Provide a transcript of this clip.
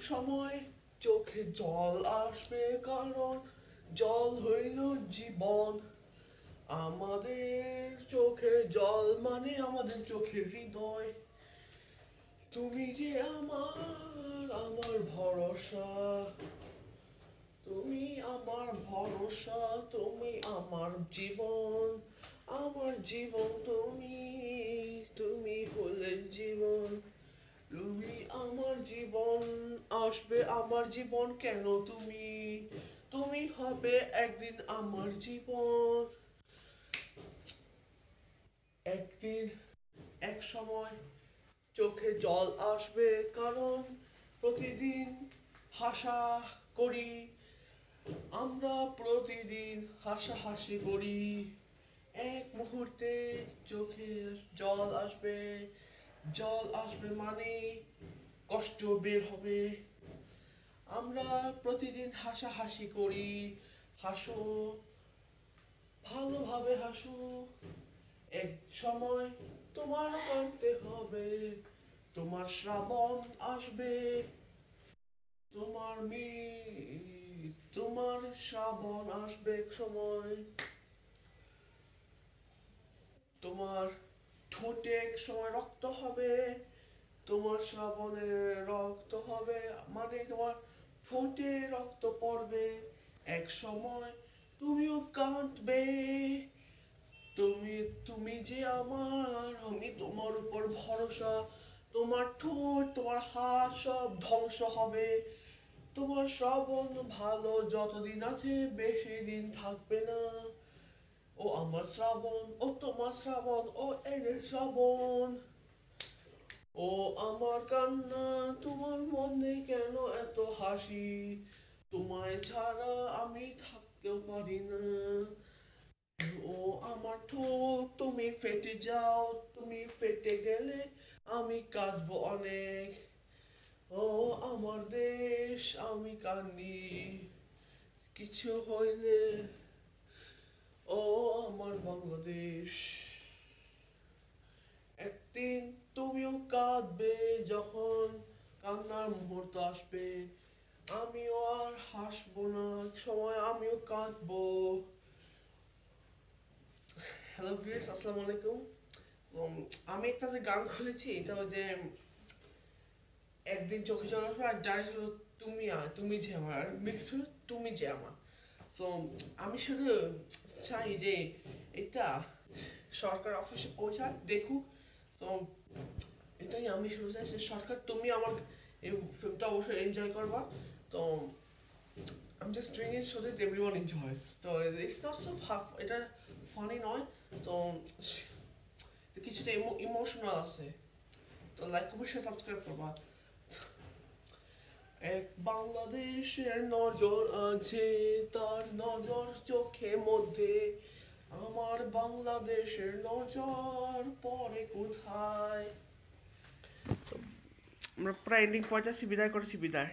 সময় চোখে জল আসবে, কারণ জল হইল জীবন। আমাদের চোখের জল মানে আমাদের চোখের হৃদয়। তুমি যে আমার ভরসা, তুমি আমার ভরসা, তুমি আমার জীবন, আমার জীবন তুমি, তুমি হলে জীবন। তুমি আমার জীবন, আসবে আমার জীবন কেন তুমি, তুমি হবে একদিন আমার জীবন। একদিন, এক সময় চোখে জল আসবে, কারণ প্রতিদিন হাসা করি, আমরা প্রতিদিন হাসাহাসি করি। এক মুহূর্তে চোখে জল আসবে, জল আসবে মানে কষ্ট বের হবে। আমরা প্রতিদিন হাসাহাসি করি, হাসো, ভালোভাবে হাসো। এক সময় তোমার করতে হবে, তোমার শ্রাবণ আসবে, তোমার তোমার শ্রাবণ আসবে এক সময়। তোমার ঠোঁটে এক সময় রক্ত হবে, তোমার শ্রাবণে রক্ত হবে মানে তোমার ঠোঁটে রক্ত পড়বে এক সময়। তুমিও কাঁদবে, তুমি, তুমি যে আমার, আমি তোমার উপর ভরসা। তোমার ঠোঁট, তোমার হাত সব ধ্বংস হবে। তোমার শ্রাবণ ভালো যতদিন আছে, বেশি দিন থাকবে না। ও আমার শ্রাবণ, ও তোমার শ্রাবণ, ও এদের শ্রাবণ। ও আমার কান্না, তোমার মনে কেন এত হাসি, তোমায় ছাড়া আমি থাকতেও পারি না। ও আমার ঠোঁট, তুমি ফেটে যাও, তুমি ফেটে গেলে আমি কাঁদবো অনেক। ও আমার দেশ, আমি কান্দি কিছু হইলে। ও আমার বাংলাদেশ, একদিন তুমিও কাঁদবে, যখন কান্নার মুহূর্ত আসবে। আমিও আর হাসবো না, এক সময় আমিও কাঁদবো। হ্যালো ভিউয়ার্স, আসসালামু আলাইকুম। আমি একটা যে গান খুলেছি, এটা যে একদিন চোখে জল আসবে, আর জানিস তুমি তুমি যে আমার, আর মিক্স তুমি যে আমার। তো আমি শুধু চাই যে এটা সরকার অফিসে পৌঁছাক, দেখুক। তো এটাই আমি শুধু চাই যে সরকার, তুমি আমার এই ফিল্মটা অবশ্যই এনজয় করবা। তো I'm just doing it so that everyone enjoys. তো it's not so এটা ফানি নয়। তো কিছুটা ইমোশনাল আছে। তো লাইক কমেন্ট শেয়ার সাবস্ক্রাইব করবা। এক বাংলাদেশের নজর আছে, তার নজর চোখে মধ্যে। আমার বাংলাদেশের নজর পরে কোথায়। আমরা প্রায় এন্ডিং পয়েন্ট আছি, বিদায় করেছি, বিদায়।